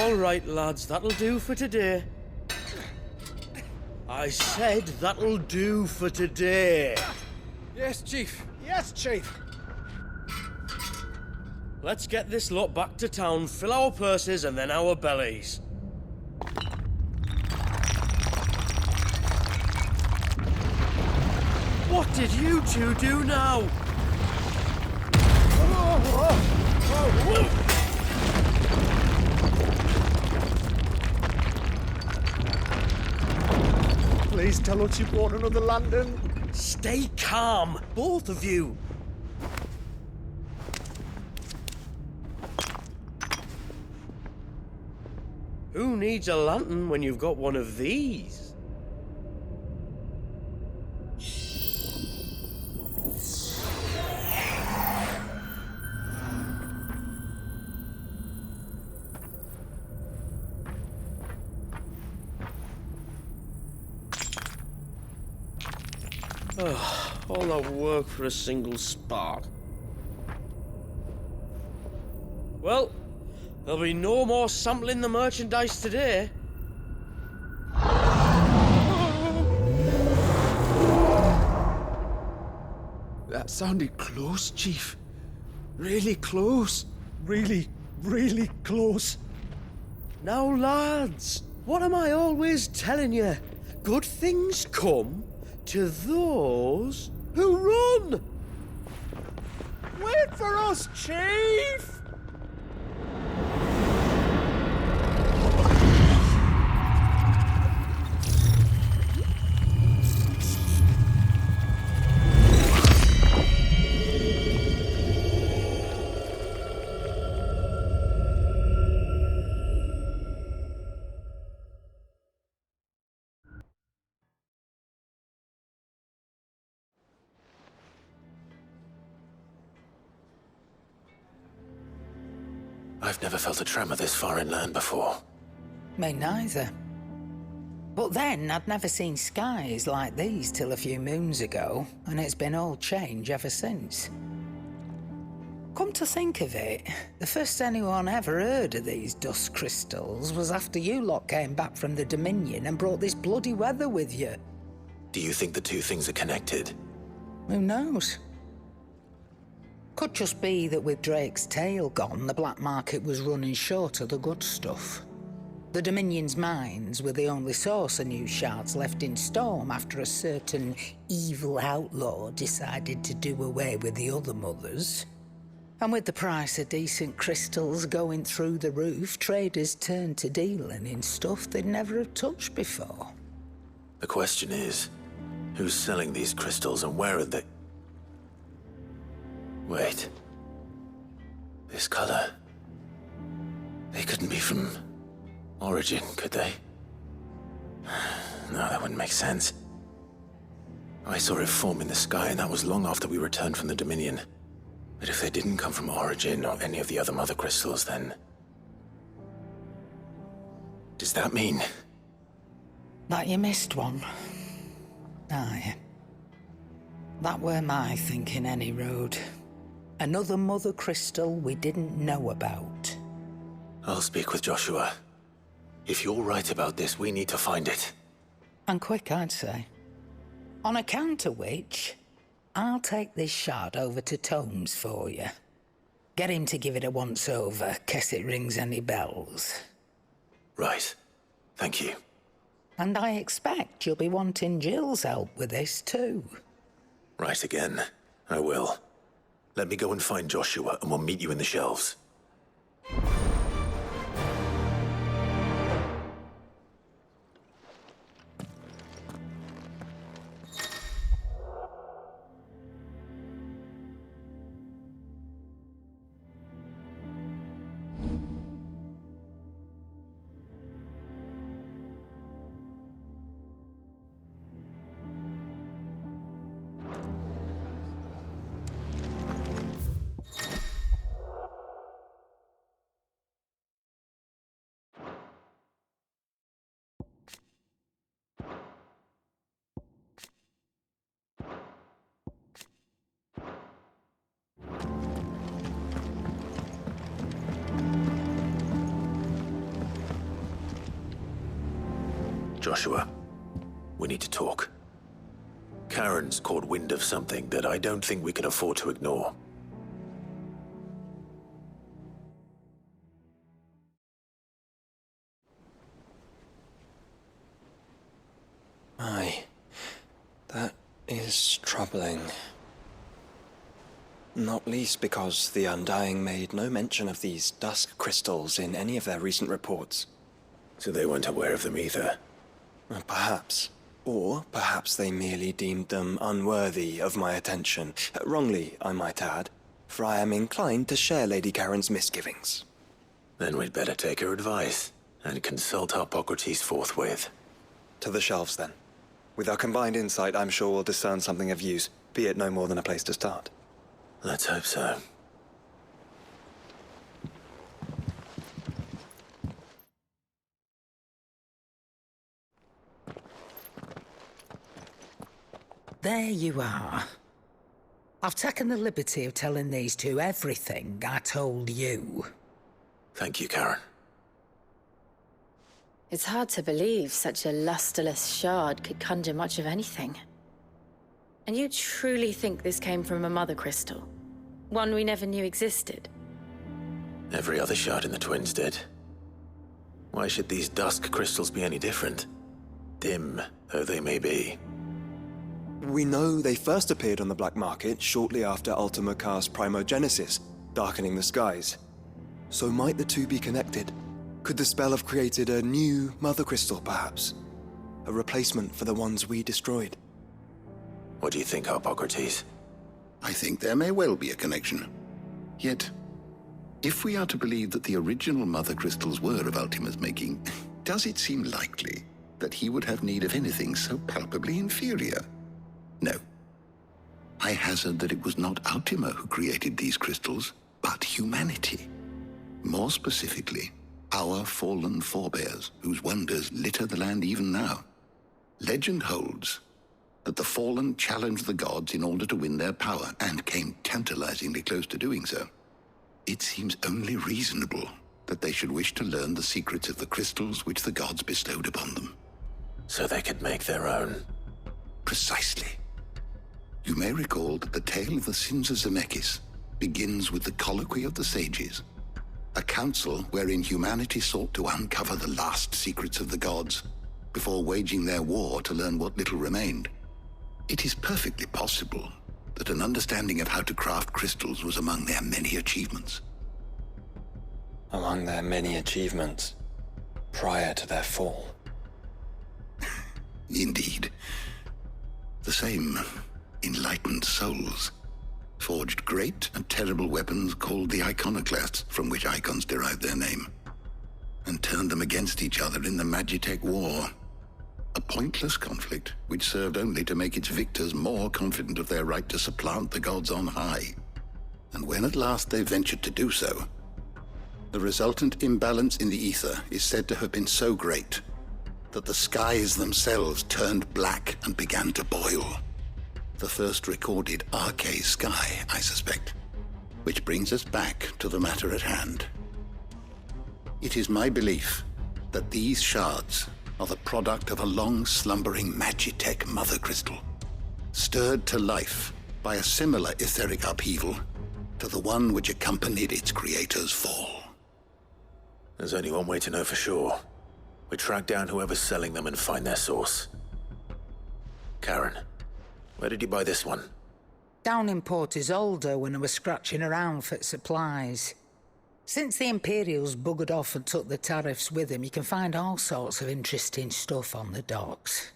All right, lads, that'll do for today. I said that'll do for today. Yes, Chief. Yes, Chief. Let's get this lot back to town, fill our purses and then our bellies. What did you two do now? Please tell us you bought another lantern. Stay calm, both of you. Who needs a lantern when you've got one of these? All that work for a single spark. Well, there'll be no more sampling the merchandise today. That sounded close, Chief. Really close. Really, really close. Now, lads, what am I always telling you? Good things come to those who run! Wait for us, Chief! I've never felt a tremor this far inland before. Me neither. But then, I'd never seen skies like these till a few moons ago, and it's been all change ever since. Come to think of it, the first anyone ever heard of these dust crystals was after you lot came back from the Dominion and brought this bloody weather with you. Do you think the two things are connected? Who knows? Could just be that with Drake's tail gone, the black market was running short of the good stuff. The Dominion's mines were the only source of new shards left in Storm after a certain evil outlaw decided to do away with the other mothers. And with the price of decent crystals going through the roof, traders turned to dealing in stuff they'd never have touched before. The question is, who's selling these crystals and where are they? Wait. This color. They couldn't be from Origin, could they? No, that wouldn't make sense. I saw it form in the sky, and that was long after we returned from the Dominion. But if they didn't come from Origin or any of the other mother crystals, then... does that mean... That you missed one? Aye. That were my thinking, any road. Another mother crystal we didn't know about. I'll speak with Joshua. If you're right about this, we need to find it. And quick, I'd say. On account of which, I'll take this shard over to Tomes for you. Get him to give it a once-over, case it rings any bells. Right. Thank you. And I expect you'll be wanting Jill's help with this, too. Right again. I will. Let me go and find Joshua, and we'll meet you in the shelves. Joshua, we need to talk. Karen's caught wind of something that I don't think we can afford to ignore. Aye, that is troubling. Not least because the Undying made no mention of these dusk crystals in any of their recent reports. So they weren't aware of them either. Perhaps. Or perhaps they merely deemed them unworthy of my attention. Wrongly, I might add, for I am inclined to share Lady Karen's misgivings. Then we'd better take her advice and consult Hippocrates forthwith. To the shelves, then. With our combined insight, I'm sure we'll discern something of use, be it no more than a place to start. Let's hope so. There you are. I've taken the liberty of telling these two everything I told you. Thank you, Karen. It's hard to believe such a lusterless shard could conjure much of anything. And you truly think this came from a mother crystal? One we never knew existed? Every other shard in the Twins did. Why should these dusk crystals be any different? Dim though they may be. We know they first appeared on the black market shortly after Ultima cast Primogenesis, darkening the skies. So might the two be connected? Could the spell have created a new mother crystal, perhaps? A replacement for the ones we destroyed? What do you think, Hippocrates? I think there may well be a connection. Yet, if we are to believe that the original mother crystals were of Ultima's making, does it seem likely that he would have need of anything so palpably inferior? No. I hazard that it was not Ultima who created these crystals, but humanity. More specifically, our fallen forebears, whose wonders litter the land even now. Legend holds that the fallen challenged the gods in order to win their power, and came tantalizingly close to doing so. It seems only reasonable that they should wish to learn the secrets of the crystals which the gods bestowed upon them. So they could make their own. Precisely. You may recall that the tale of the sins of Zemeckis begins with the colloquy of the sages, a council wherein humanity sought to uncover the last secrets of the gods before waging their war to learn what little remained. It is perfectly possible that an understanding of how to craft crystals was among their many achievements. Among their many achievements, prior to their fall. Indeed. The same enlightened souls forged great and terrible weapons called the iconoclasts, from which icons derived their name, and turned them against each other in the Magitech War. A pointless conflict which served only to make its victors more confident of their right to supplant the gods on high. And when at last they ventured to do so, the resultant imbalance in the ether is said to have been so great that the skies themselves turned black and began to boil. The first recorded arcane sky, I suspect. Which brings us back to the matter at hand. It is my belief that these shards are the product of a long-slumbering Magitech mother crystal, stirred to life by a similar etheric upheaval to the one which accompanied its creator's fall. There's only one way to know for sure. We track down whoever's selling them and find their source. Karen, where did you buy this one? Down in Port Isolde when I was scratching around for supplies. Since the Imperials buggered off and took the tariffs with them, you can find all sorts of interesting stuff on the docks.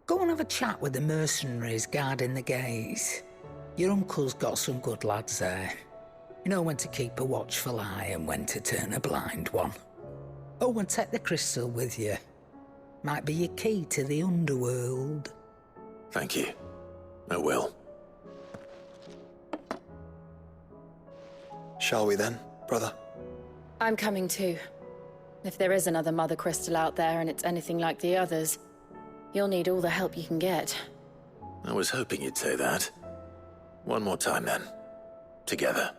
Go and have a chat with the mercenaries guarding the gates. Your uncle's got some good lads there. You know when to keep a watchful eye and when to turn a blind one. Oh, and take the crystal with you. Might be your key to the underworld. Thank you. I will. Shall we then, brother? I'm coming too. If there is another mother crystal out there and it's anything like the others, you'll need all the help you can get. I was hoping you'd say that. One more time then. Together.